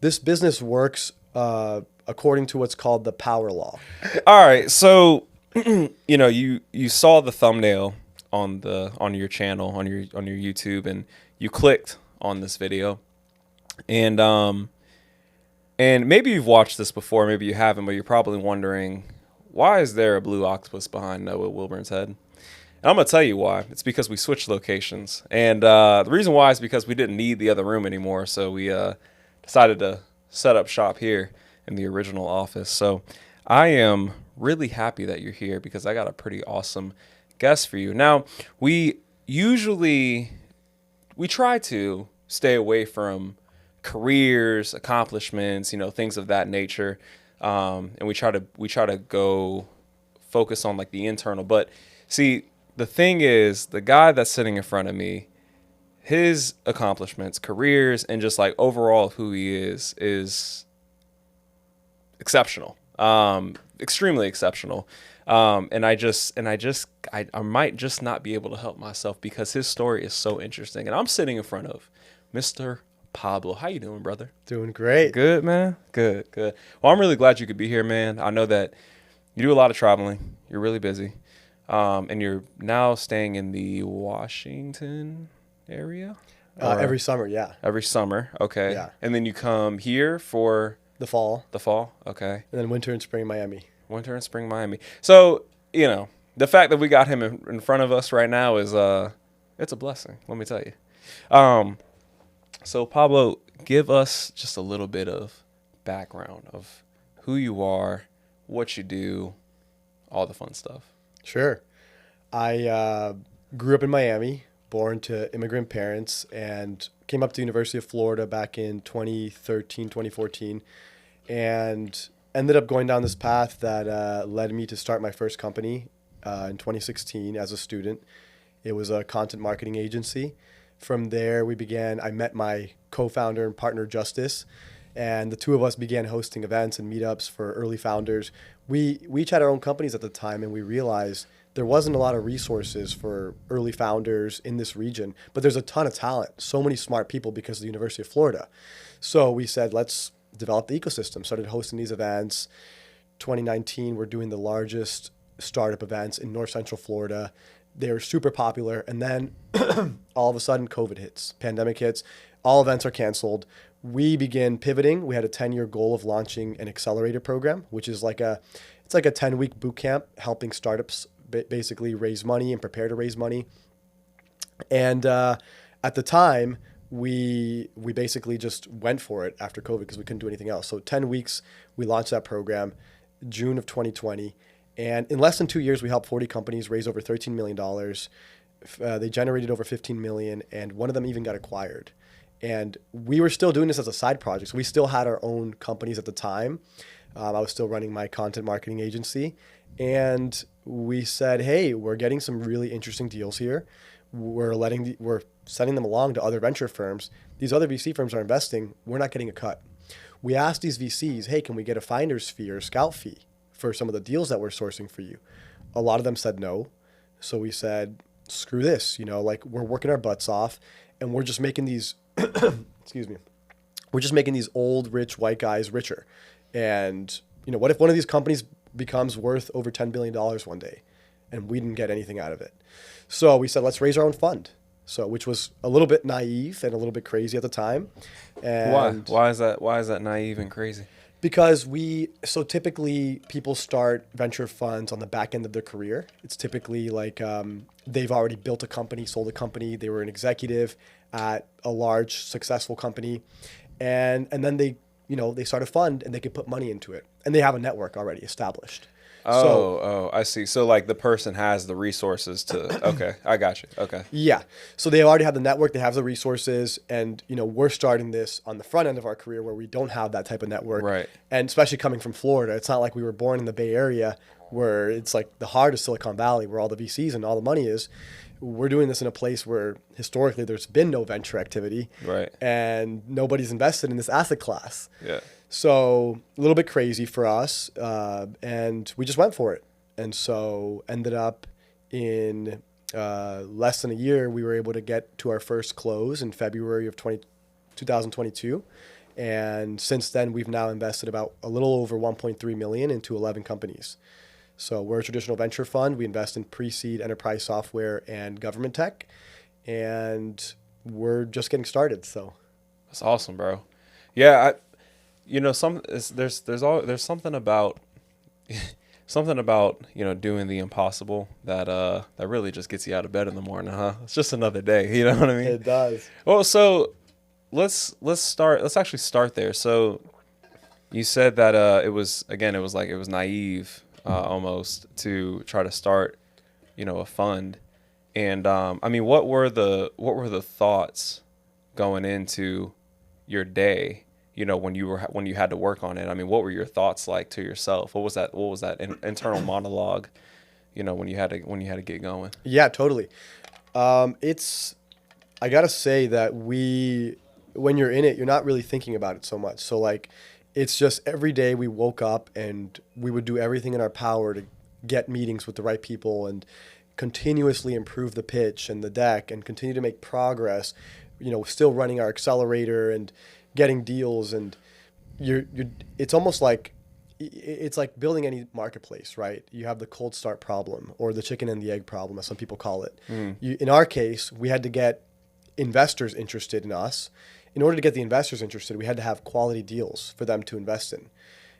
this business works according to what's called the power law. All right, so you saw the thumbnail on your channel on your YouTube, and you clicked on this video, and maybe you've watched this before, maybe you haven't, but you're probably wondering, why is there a blue octopus behind Noah Wilburn's head? And I'm gonna tell you why. It's because we switched locations, and the reason why is because we didn't need the other room anymore, so we decided to set up shop here in the original office. So I am really happy that you're here because I got a pretty awesome guest for you. Now, we try to stay away from careers, accomplishments, things of that nature, and we try to go focus on like the internal. But see, the thing is, the guy that's sitting in front of me, his accomplishments, careers, and just like overall who he is exceptional, extremely exceptional. And I might just not be able to help myself because his story is so interesting. And I'm sitting in front of Mr. Pablo. How you doing, brother? Doing great. Good, man. Good. Well, I'm really glad you could be here, man. I know that you do a lot of traveling. You're really busy. And you're now staying in the Washington area? Every summer, yeah. Every summer, okay. Yeah. And then you come here for The fall. the fall, okay. And then winter and spring Miami. Winter and spring Miami. So, the fact that we got him in front of us right now is it's a blessing, let me tell you. So Pablo, give us just a little bit of background of who you are, what you do, all the fun stuff. Sure. I grew up in Miami, born to immigrant parents, and came up to University of Florida back in 2013, 2014, and ended up going down this path that led me to start my first company in 2016 as a student. It was a content marketing agency. From there, I met my co-founder and partner, Justice, and the two of us began hosting events and meetups for early founders. We each had our own companies at the time, and we realized there wasn't a lot of resources for early founders in this region, but there's a ton of talent, so many smart people because of the University of Florida. So we said, let's develop the ecosystem, started hosting these events. 2019, we're doing the largest startup events in North Central Florida. They were super popular. And then all of a sudden, COVID hits, pandemic hits, all events are canceled. We begin pivoting. We had a 10-year goal of launching an accelerator program, which is like a 10-week boot camp helping startups basically raise money and prepare to raise money. And at the time, we basically just went for it after COVID because we couldn't do anything else. So 10 weeks, we launched that program, June of 2020. And in less than 2 years, we helped 40 companies raise over $13 million. They generated over $15 million, and one of them even got acquired. And we were still doing this as a side project. So we still had our own companies at the time. I was still running my content marketing agency. And we said, hey, we're getting some really interesting deals here. We're sending them along to other venture firms. These other VC firms are investing. We're not getting a cut. We asked these VCs, hey, can we get a finder's fee or a scout fee for some of the deals that we're sourcing for you? A lot of them said no. So we said, screw this, we're working our butts off and we're just making these, excuse me, we're just making these old, rich white guys richer. And, what if one of these companies becomes worth over $10 billion one day and we didn't get anything out of it? So we said, let's raise our own fund. So, which was a little bit naive and a little bit crazy at the time. And Why is that naive and crazy? Because typically people start venture funds on the back end of their career. It's typically like they've already built a company, sold a company, they were an executive at a large successful company, and then they start a fund and they can put money into it, and they have a network already established. I see. So like the person has the resources to, okay, I got you. Okay. Yeah. So they already have the network, they have the resources, and we're starting this on the front end of our career where we don't have that type of network. Right. And especially coming from Florida, it's not like we were born in the Bay Area where it's like the heart of Silicon Valley where all the VCs and all the money is. We're doing this in a place where historically there's been no venture activity. Right. And nobody's invested in this asset class. Yeah. So a little bit crazy for us, and we just went for it. And so ended up in less than a year, we were able to get to our first close in February of 2022. And since then, we've now invested about a little over 1.3 million into 11 companies. So we're a traditional venture fund. We invest in pre-seed enterprise software and government tech, and we're just getting started. So That's awesome, bro. Yeah, there's something about something about doing the impossible that really just gets you out of bed in the morning, huh? It's just another day. You know what I mean? it does. Well, so let's actually start there. So you said that it was naive almost to try to start a fund, and I mean, what were the thoughts going into your day, when you had to work on it? I mean, what were your thoughts like to yourself? What was that internal monologue, when you had to get going? Yeah, totally. I gotta say that when you're in it, you're not really thinking about it so much. So like, it's just every day we woke up and we would do everything in our power to get meetings with the right people and continuously improve the pitch and the deck and continue to make progress, still running our accelerator and getting deals. And it's almost like, it's like building any marketplace, right? You have the cold start problem or the chicken and the egg problem, as some people call it. In our case, we had to get investors interested in us. In order to get the investors interested, we had to have quality deals for them to invest in.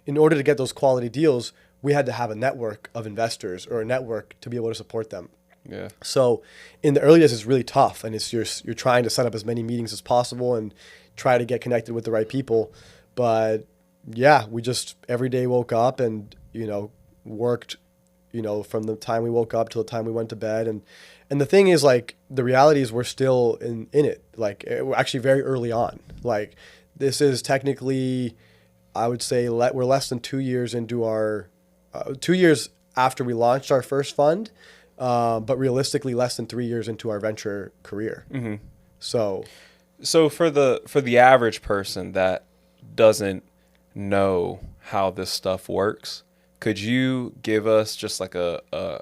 In order to get those quality deals, we had to have a network of investors or a network to be able to support them. Yeah. So in the early days, it's really tough, and you're trying to set up as many meetings as possible and try to get connected with the right people. But yeah, we just every day woke up and worked, from the time we woke up till the time we went to bed. And the thing is, like, the reality is we're still in it. Like, we're actually very early on. Like, this is technically, I would say, we're less than 2 years into our 2 years after we launched our first fund, but realistically less than 3 years into our venture career. Mm-hmm. So for the average person that doesn't know how this stuff works, could you give us just like a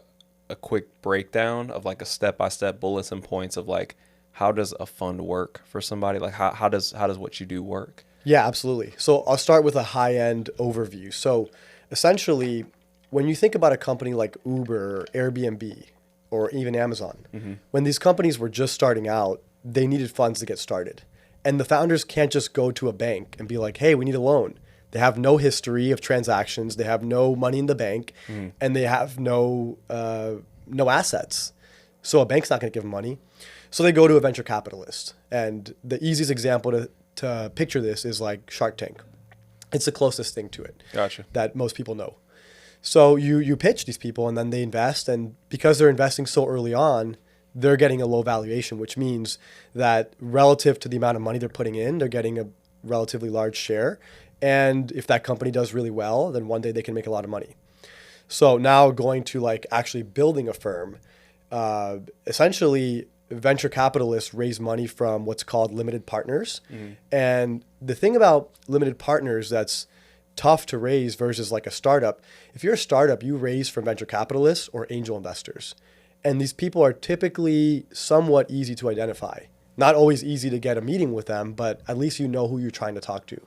quick breakdown of like a step-by-step bullets and points of like, how does a fund work for somebody? Like how does what you do work? Yeah, absolutely. So I'll start with a high-end overview. So essentially, when you think about a company like Uber or Airbnb or even Amazon, when these companies were just starting out, they needed funds to get started. And the founders can't just go to a bank and be like, hey, we need a loan. They have no history of transactions. They have no money in the bank, and they have no assets. So a bank's not going to give them money. So they go to a venture capitalist. And the easiest example to picture this is like Shark Tank. It's the closest thing to it. Gotcha. That most people know. So you pitch these people, and then they invest. And because they're investing so early on, they're getting a low valuation, which means that relative to the amount of money they're putting in, they're getting a relatively large share. And if that company does really well, then one day they can make a lot of money. So now going to like actually building a firm, essentially venture capitalists raise money from what's called limited partners. And the thing about limited partners that's tough to raise versus like a startup, if you're a startup, you raise from venture capitalists or angel investors. And these people are typically somewhat easy to identify. Not always easy to get a meeting with them, but at least you know who you're trying to talk to.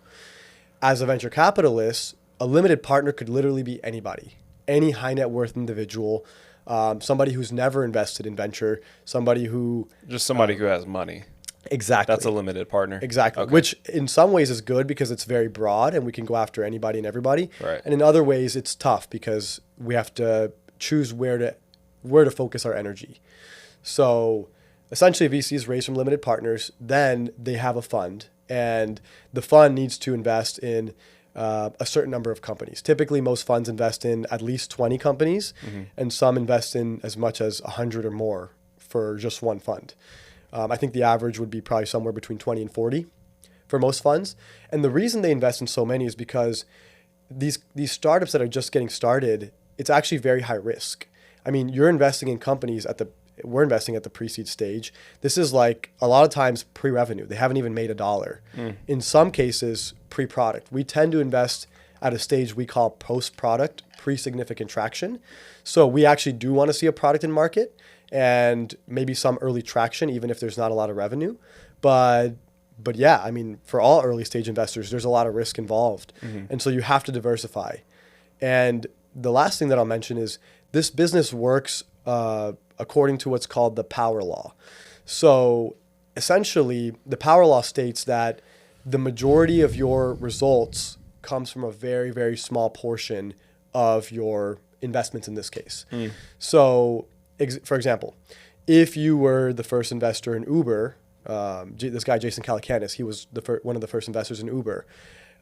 As a venture capitalist, a limited partner could literally be anybody, any high net worth individual, somebody who's never invested in venture, somebody who has money. Exactly. That's a limited partner. Exactly. Okay. Which in some ways is good because it's very broad and we can go after anybody and everybody. Right. And in other ways it's tough because we have to choose where to focus our energy. So essentially VCs raise from limited partners, then they have a fund, and the fund needs to invest in a certain number of companies. Typically, most funds invest in at least 20 companies, and some invest in as much as 100 or more for just one fund. I think the average would be probably somewhere between 20 and 40 for most funds. And the reason they invest in so many is because these startups that are just getting started, it's actually very high risk. I mean, you're investing in companies we're investing at the pre-seed stage. This is like a lot of times pre-revenue. They haven't even made $1. In some cases, pre-product. We tend to invest at a stage we call post-product, pre-significant traction. So we actually do want to see a product in market and maybe some early traction, even if there's not a lot of revenue. But But yeah, I mean, for all early stage investors, there's a lot of risk involved. Mm-hmm. And so you have to diversify. And the last thing that I'll mention is this business works according to what's called the power law. So essentially, the power law states that the majority of your results comes from a very, very small portion of your investments in this case. So, for example, if you were the first investor in Uber, this guy, Jason Calacanis, he was one of the first investors in Uber.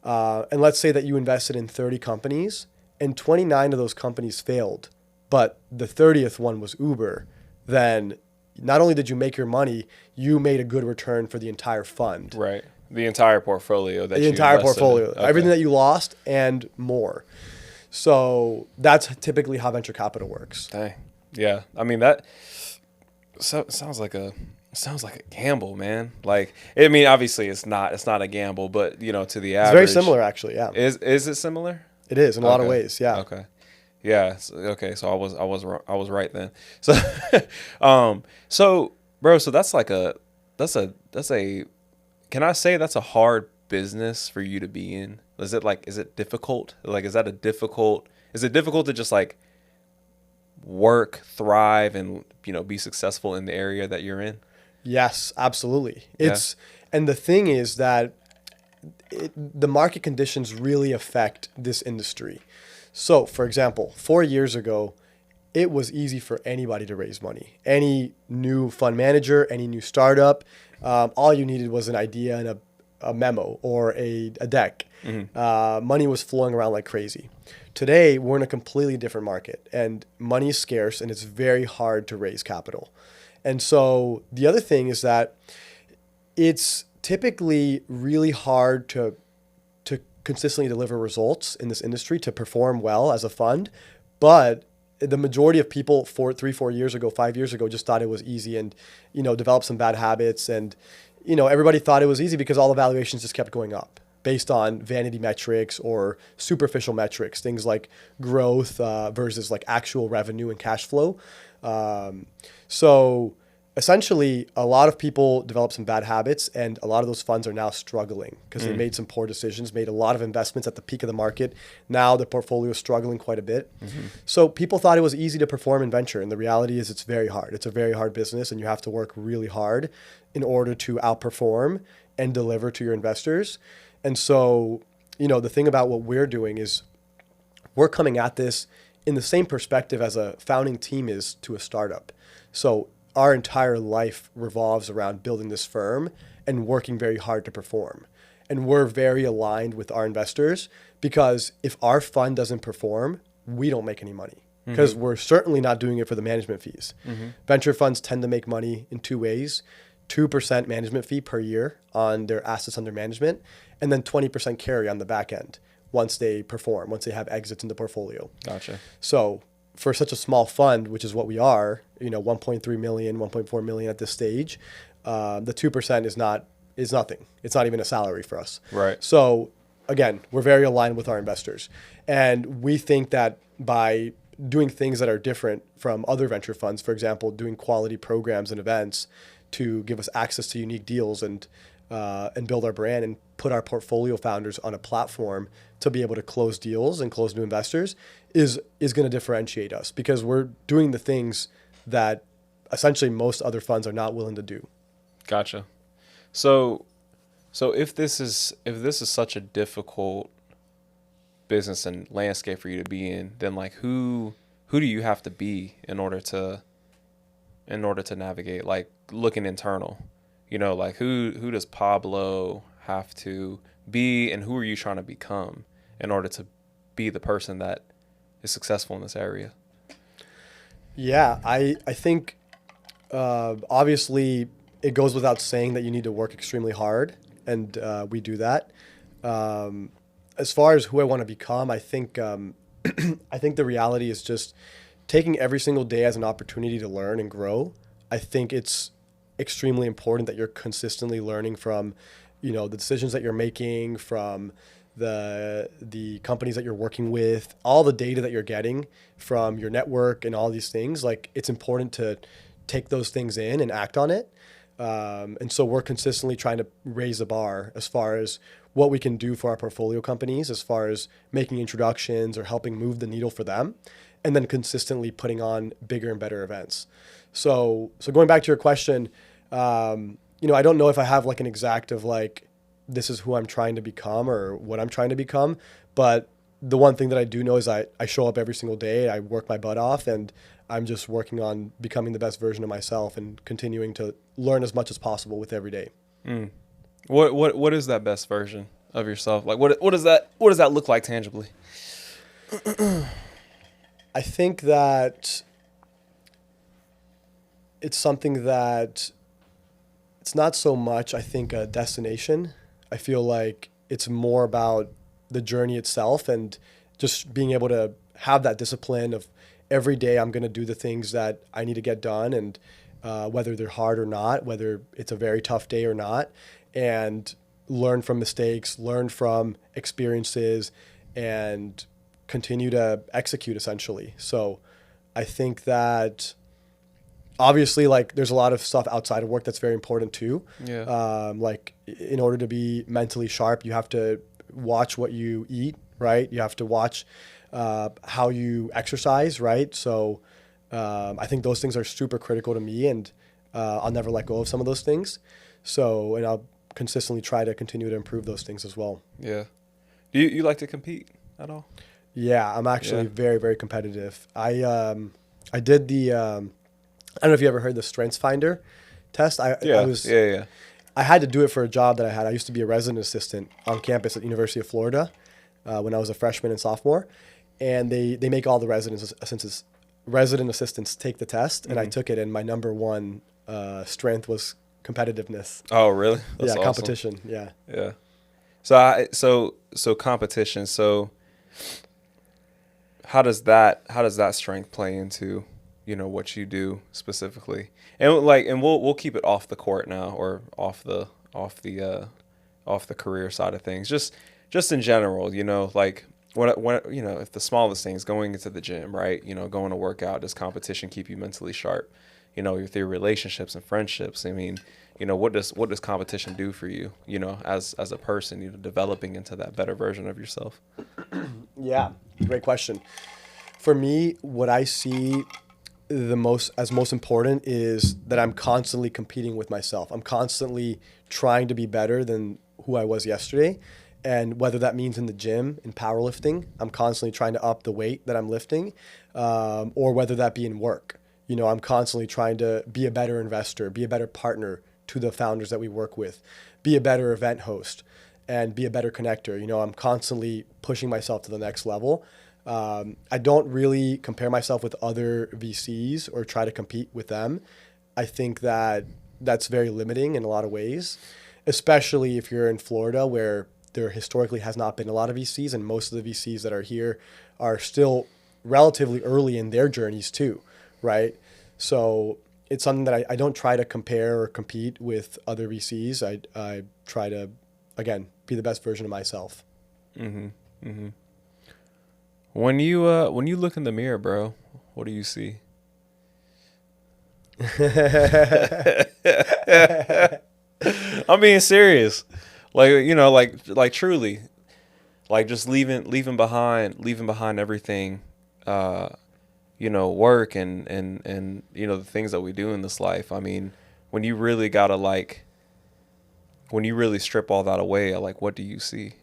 And let's say that you invested in 30 companies and 29 of those companies failed, but the 30th one was Uber, then not only did you make your money, you made a good return for the entire fund. Right. The entire portfolio that The you entire invested portfolio, in. Okay. everything that you lost and more. So that's typically how venture capital works. Dang. Yeah. I mean, that sounds like a gamble, man. Like, I mean, obviously it's not a gamble, but to the average. It's very similar, actually. Yeah. Is it similar? It is in a lot of ways. Yeah. Okay. Yeah. Okay. So I was right then. So, so bro, so that's a can I say that's a hard business for you to be in? Is it difficult? Like, is it difficult to just like work, thrive, and be successful in the area that you're in? Yes, absolutely. And the thing is that the market conditions really affect this industry. So, for example, 4 years ago, it was easy for anybody to raise money. Any new fund manager, any new startup, all you needed was an idea and a memo or a deck. Money was flowing around like crazy. Today, we're in a completely different market, and money is scarce, and it's very hard to raise capital. And so the other thing is that it's typically really hard to consistently deliver results in this industry, to perform well as a fund. But the majority of people 4 years ago, 5 years ago, just thought it was easy and, developed some bad habits. And, everybody thought it was easy because all the valuations just kept going up based on vanity metrics or superficial metrics, things like growth versus like actual revenue and cash flow. So essentially, a lot of people develop some bad habits, and a lot of those funds are now struggling because they made some poor decisions, made a lot of investments at the peak of the market. Now the portfolio is struggling quite a bit. So people thought it was easy to perform in venture, and the reality is it's very hard. It's a very hard business, and you have to work really hard in order to outperform and deliver to your investors. And so, the thing about what we're doing is we're coming at this in the same perspective as a founding team is to a startup. So our entire life revolves around building this firm and working very hard to perform. And we're very aligned with our investors because if our fund doesn't perform, we don't make any money because we're certainly not doing it for the management fees. Venture funds tend to make money in two ways: 2% management fee per year on their assets under management, and then 20% carry on the back end once they perform, once they have exits in the portfolio. Gotcha. So for such a small fund, which is what we are, 1.3 million, 1.4 million at this stage, the 2% is nothing. It's not even a salary for us. Right. So again, we're very aligned with our investors. And we think that by doing things that are different from other venture funds, for example, doing quality programs and events to give us access to unique deals and build our brand and put our portfolio founders on a platform to be able to close deals and close new investors is going to differentiate us because we're doing the things that essentially most other funds are not willing to do. Gotcha. So if this is such a difficult business and landscape for you to be in, then like who do you have to be in order to navigate, like looking internal? Like who does Pablo have to be, and who are you trying to become in order to be the person that is successful in this area? Yeah, I think obviously it goes without saying that you need to work extremely hard, and we do that. As far as who I want to become, I think I think the reality is just taking every single day as an opportunity to learn and grow. I think it's extremely important that you're consistently learning from, the decisions that you're making, from the companies that you're working with, all the data that you're getting from your network and all these things. Like, it's important to take those things in and act on it. And so we're consistently trying to raise the bar as far as what we can do for our portfolio companies, as far as making introductions or helping move the needle for them, and then consistently putting on bigger and better events. So going back to your question, I don't know if I have like an exact of like, this is who I'm trying to become or what I'm trying to become. But the one thing that I do know is I show up every single day. I work my butt off, and I'm just working on becoming the best version of myself and continuing to learn as much as possible with every day. Mm. What is that best version of yourself? Like what does that look like tangibly? I think that it's something that it's not so much, I think, a destination. I feel like it's more about the journey itself and just being able to have that discipline of every day I'm going to do the things that I need to get done, and whether they're hard or not, whether it's a very tough day or not, and learn from mistakes, learn from experiences, and continue to execute essentially. So I think that obviously, like, there's a lot of stuff outside of work that's very important too. Yeah. Like, in order to be mentally sharp, you have to watch what you eat, right? You have to watch how you exercise, right? So I think those things are super critical to me, and I'll never let go of some of those things. So, and I'll consistently try to continue to improve those things as well. Yeah. Do you like to compete at all? Yeah, I'm actually very, very competitive. I did the I don't know if you ever heard the Strengths Finder test. I was I had to do it for a job that I had. I used to be a resident assistant on campus at University of Florida when I was a freshman and sophomore, and they make all the resident assistants take the test, and I took it, and my number one strength was competitiveness. Oh, really? That's awesome. Competition. Yeah. Yeah. So competition. So how does that strength play into, what you do specifically? And we'll keep it off the court now, or off the career side of things. Just in general, like when if the smallest things, going into the gym, right? Going to work out, does competition keep you mentally sharp? With your relationships and friendships. I mean, what does competition do for you? As a person, developing into that better version of yourself. Yeah, great question. For me, what I see most important is that I'm constantly competing with myself. I'm constantly trying to be better than who I was yesterday. And whether that means in the gym, in powerlifting, I'm constantly trying to up the weight that I'm lifting, or whether that be in work. I'm constantly trying to be a better investor, be a better partner to the founders that we work with, be a better event host, and be a better connector. I'm constantly pushing myself to the next level. I don't really compare myself with other VCs or try to compete with them. I think that that's very limiting in a lot of ways, especially if you're in Florida, where there historically has not been a lot of VCs, and most of the VCs that are here are still relatively early in their journeys too, right? So it's something that I don't try to compare or compete with other VCs. I try to, again, be the best version of myself. Mm-hmm. Mm-hmm. When you look in the mirror, bro, what do you see? I'm being serious. Like truly, like just leaving behind everything, work and the things that we do in this life. I mean, when you really strip all that away, like, what do you see?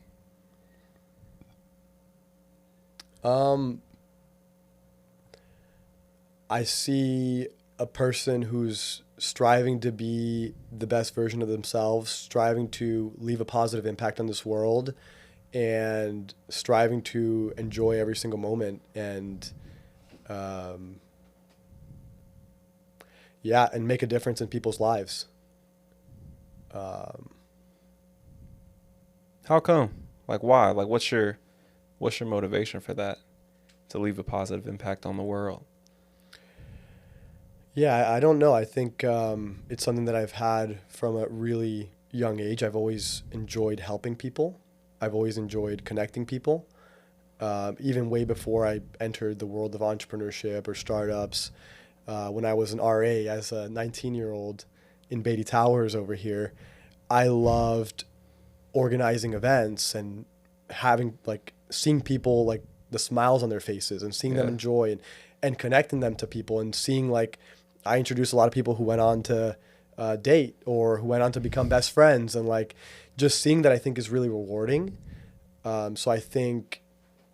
I see a person who's striving to be the best version of themselves, striving to leave a positive impact on this world, and striving to enjoy every single moment, and and make a difference in people's lives. How come? Like, why? Like, what's your motivation for that? To leave a positive impact on the world? Yeah, I don't know. I think it's something that I've had from a really young age. I've always enjoyed helping people. I've always enjoyed connecting people. Even way before I entered the world of entrepreneurship or startups, when I was an RA as a 19-year-old, in Beatty Towers over here, I loved organizing events and having like seeing people like the smiles on their faces and seeing them Yeah. enjoy and connecting them to people and seeing like I introduced a lot of people who went on to date or who went on to become best friends and like just seeing that I think is really rewarding. So I think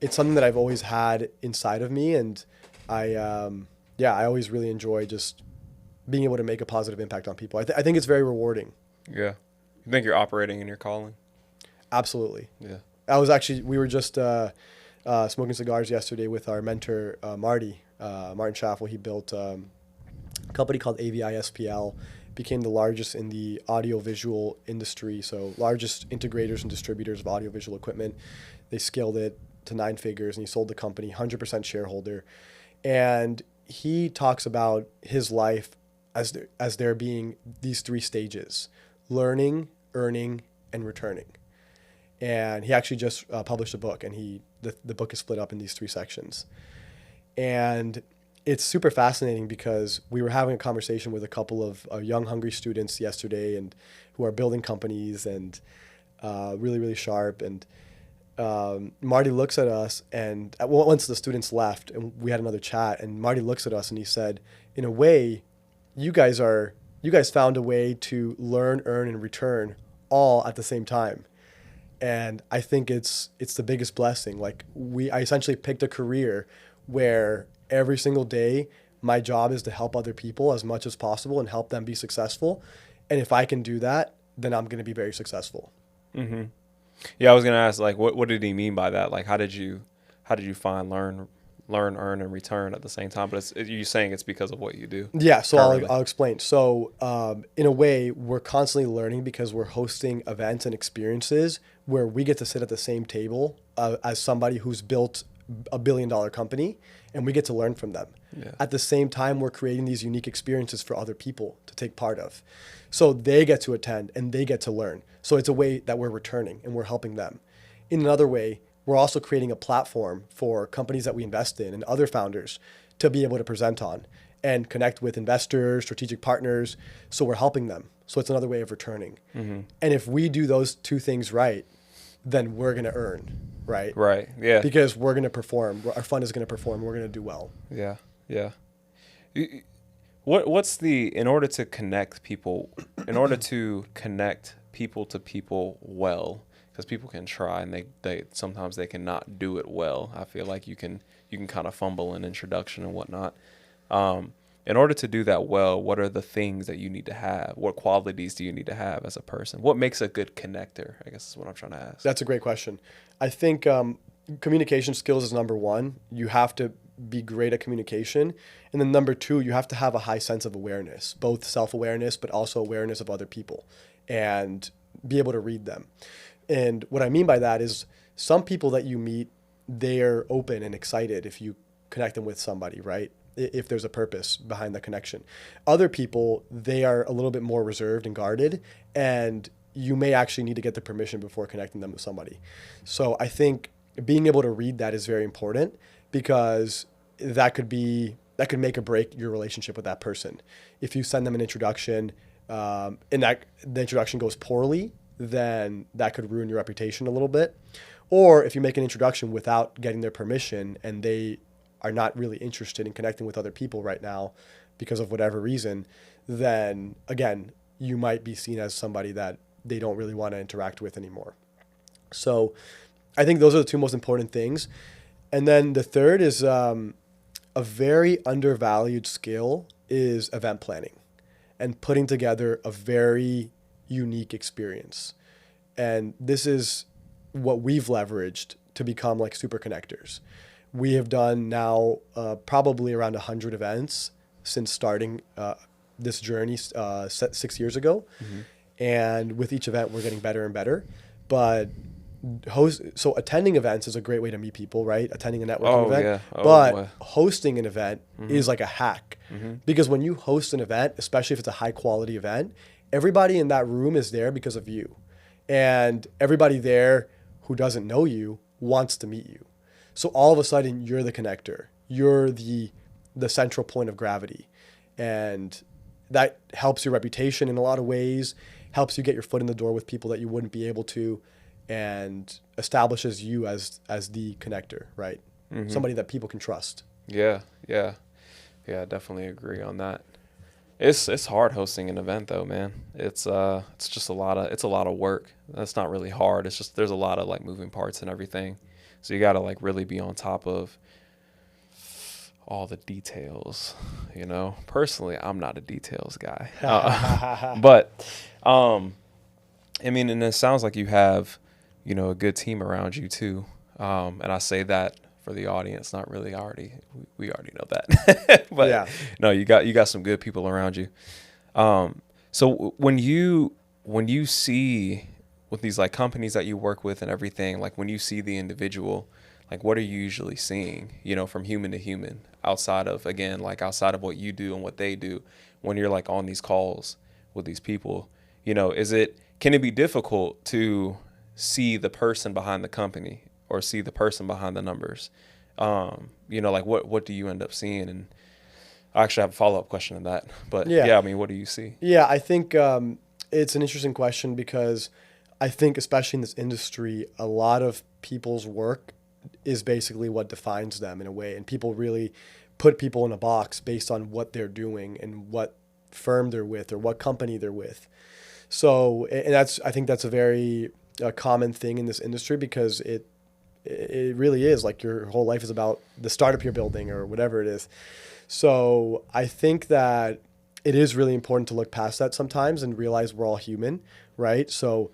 it's something that I've always had inside of me, and I always really enjoy just being able to make a positive impact on people. I think it's very rewarding. Yeah. You think you're operating in your calling? Absolutely. Yeah. We were just smoking cigars yesterday with our mentor, Martin Schaffel. He built a company called AVISPL, became the largest in the audiovisual industry. So largest integrators and distributors of audiovisual equipment. They scaled it to 9 figures and he sold the company, 100% shareholder. And he talks about his life as there being these 3 stages: learning, earning, and returning. And he actually just published a book, and the book is split up in these 3 sections. And it's super fascinating because we were having a conversation with a couple of young, hungry students yesterday, and who are building companies and really, really sharp. And Marty looks at us, and once the students left, and we had another chat, and Marty looks at us and he said, "In a way, you guys found a way to learn, earn, and return all at the same time." And I think it's the biggest blessing. Like I essentially picked a career where every single day my job is to help other people as much as possible and help them be successful. And if I can do that, then I'm going to be very successful. Mm-hmm. Yeah, I was gonna ask, like, what did he mean by that? Like, how did you find learn, earn, and return at the same time? But you're saying it's because of what you do. Yeah, so currently. I'll explain. So in a way, we're constantly learning because we're hosting events and experiences where we get to sit at the same table as somebody who's built a $1 billion company, and we get to learn from them. Yeah. At the same time, we're creating these unique experiences for other people to take part of. So they get to attend and they get to learn. So it's a way that we're returning and we're helping them. In another way, we're also creating a platform for companies that we invest in and other founders to be able to present on and connect with investors, strategic partners. So we're helping them. So it's another way of returning. Mm-hmm. And if we do those 2 things right, then we're going to earn, right? Right. Yeah. Because we're going to perform. Our fund is going to perform. We're going to do well. Yeah. Yeah. What's in order to connect people to people well, because people can try and they sometimes they cannot do it well. I feel like you can kind of fumble an introduction and whatnot. In order to do that well, what are the things that you need to have? What qualities do you need to have as a person? What makes a good connector, I guess is what I'm trying to ask. That's a great question. I think communication skills is number 1. You have to be great at communication. And then number 2, you have to have a high sense of awareness, both self-awareness, but also awareness of other people, and be able to read them. And what I mean by that is some people that you meet, they're open and excited if you connect them with somebody, right? If there's a purpose behind the connection. Other people, they are a little bit more reserved and guarded, and you may actually need to get the permission before connecting them with somebody. So I think being able to read that is very important, because that could make or break your relationship with that person. If you send them an introduction and the introduction goes poorly, then that could ruin your reputation a little bit. Or if you make an introduction without getting their permission and they are not really interested in connecting with other people right now because of whatever reason, then again, you might be seen as somebody that they don't really want to interact with anymore. So I think those are the 2 most important things. And then the third is a very undervalued skill is event planning and putting together a very unique experience. And this is what we've leveraged to become like super connectors. We have done now probably around 100 events since starting this journey 6 years ago. Mm-hmm. And with each event, we're getting better and better. But so attending events is a great way to meet people, right? Attending a networking event. Yeah. But hosting an event is like a hack. Mm-hmm. Because when you host an event, especially if it's a high quality event, everybody in that room is there because of you. And everybody there who doesn't know you wants to meet you. So all of a sudden, you're the connector. You're the central point of gravity. And that helps your reputation in a lot of ways, helps you get your foot in the door with people that you wouldn't be able to, and establishes you as the connector, right? Somebody that people can trust. Yeah, yeah, yeah. I definitely agree on that. It's hard hosting an event though, man. It's just a lot of work. That's not really hard. It's just there's a lot of like moving parts and everything. So you got to like really be on top of all the details, you know. Personally, I'm not a details guy. But I mean, and it sounds like you have, you know, a good team around you too. And I say that for the audience, not really we already know that. But Yeah. no, you got some good people around you. So when you see with these like companies that you work with and everything, like when you see the individual, like what are you usually seeing, you know, from human to human outside of what you do and what they do when you're like on these calls with these people, you know, can it be difficult to see the person behind the company or see the person behind the numbers? You know, like what do you end up seeing? And I actually have a follow-up question to that, but yeah, I mean, what do you see? Yeah, I think it's an interesting question because I think especially in this industry, a lot of people's work is basically what defines them in a way. And people really put people in a box based on what they're doing and what firm they're with or what company they're with. So, and I think that's a very common thing in this industry because it really is like your whole life is about the startup you're building or whatever it is. So I think that it is really important to look past that sometimes and realize we're all human, right? So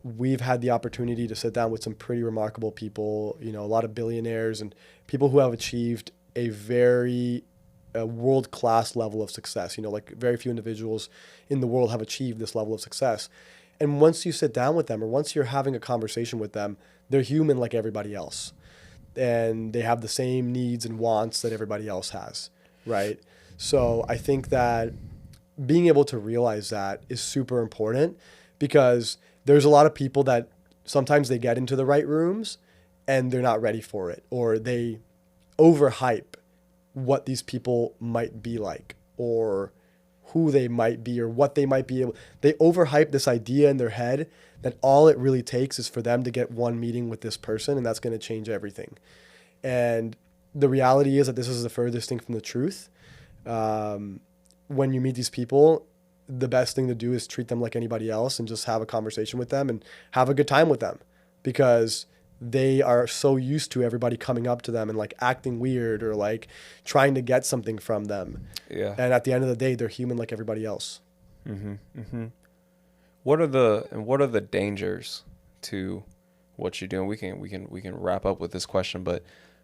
we've had the opportunity to sit down with some pretty remarkable people, you know, a lot of billionaires and people who have achieved a very world-class level of success. You know, like very few individuals in the world have achieved this level of success. And once you sit down with them or once you're having a conversation with them, they're human like everybody else. And they have the same needs and wants that everybody else has, right? So I think that being able to realize that is super important because there's a lot of people that sometimes they get into the right rooms and they're not ready for it, or they overhype what these people might be like or who they might be or what they might be able. They overhype this idea in their head that all it really takes is for them to get one meeting with this person and that's going to change everything. And the reality is that this is the furthest thing from the truth. When you meet these people, the best thing to do is treat them like anybody else and just have a conversation with them and have a good time with them because they are so used to everybody coming up to them and like acting weird or like trying to get something from them. Yeah. And at the end of the day, they're human like everybody else. What are the dangers to what you're doing? We can wrap up with this question, but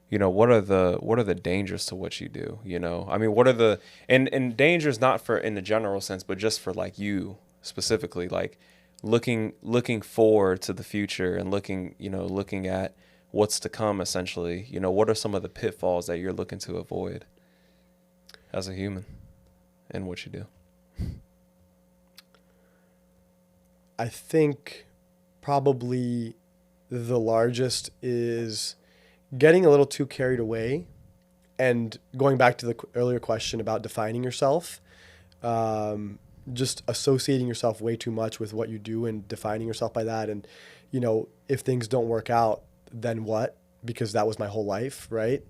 you know, what are the dangers to what you do? You know, I mean, what are the and dangers not for in the general sense, but just for like you specifically, like looking forward to the future and looking at what's to come essentially. You know, what are some of the pitfalls that you're looking to avoid as a human in what you do? I think probably the largest is getting a little too carried away and going back to the earlier question about defining yourself, just associating yourself way too much with what you do and defining yourself by that. And, you know, if things don't work out, then what? Because that was my whole life, right?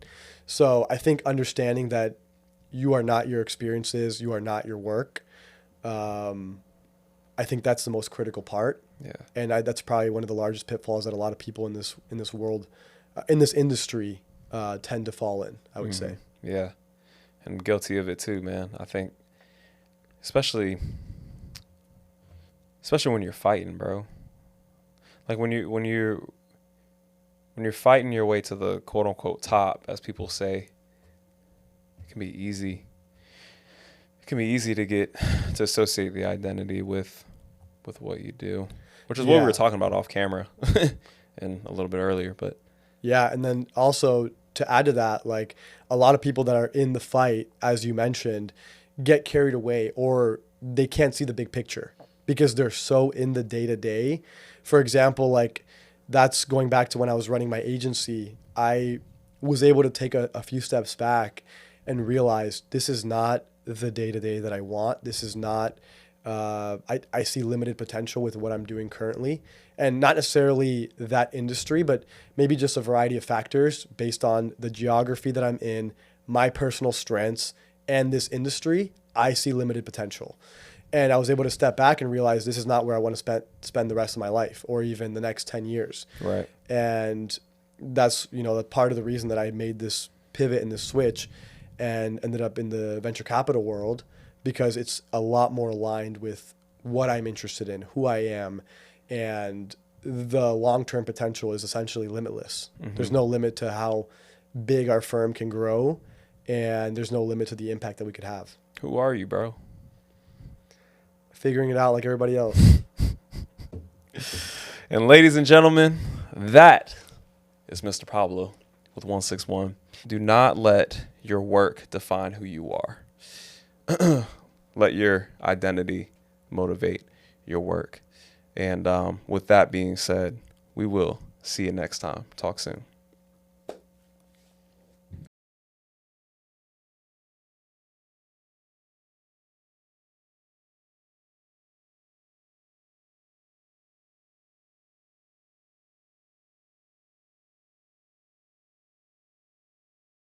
So I think understanding that you are not your experiences, you are not your work. I think that's the most critical part. Yeah. And that's probably one of the largest pitfalls that a lot of people in this world, in this industry, tend to fall in, I would say. Yeah. And guilty of it too, man. I think especially when you're fighting, bro. Like when you're fighting your way to the quote unquote top, as people say, it can be easy. It can be easy to associate the identity with what you do, which is what we were talking about off camera and a little bit earlier, but yeah. And then also to add to that, like a lot of people that are in the fight, as you mentioned, get carried away or they can't see the big picture because they're so in the day to day. For example, like that's going back to when I was running my agency, I was able to take a few steps back and realize this is not the day-to-day that I want. This is not, I see limited potential with what I'm doing currently, and not necessarily that industry, but maybe just a variety of factors based on the geography that I'm in, my personal strengths, and this industry. I see limited potential. And I was able to step back and realize this is not where I want to spend the rest of my life or even the next 10 years. Right. And that's, the part of the reason that I made this pivot and this switch and ended up in the venture capital world, because it's a lot more aligned with what I'm interested in, who I am, and the long-term potential is essentially limitless. Mm-hmm. There's no limit to how big our firm can grow, and there's no limit to the impact that we could have. Who are you, bro? Figuring it out like everybody else. And ladies and gentlemen, that is Mr. Pablo with 161. Do not let your work define who you are. Let your identity motivate your work. And with that being said, we will see you next time. Talk soon.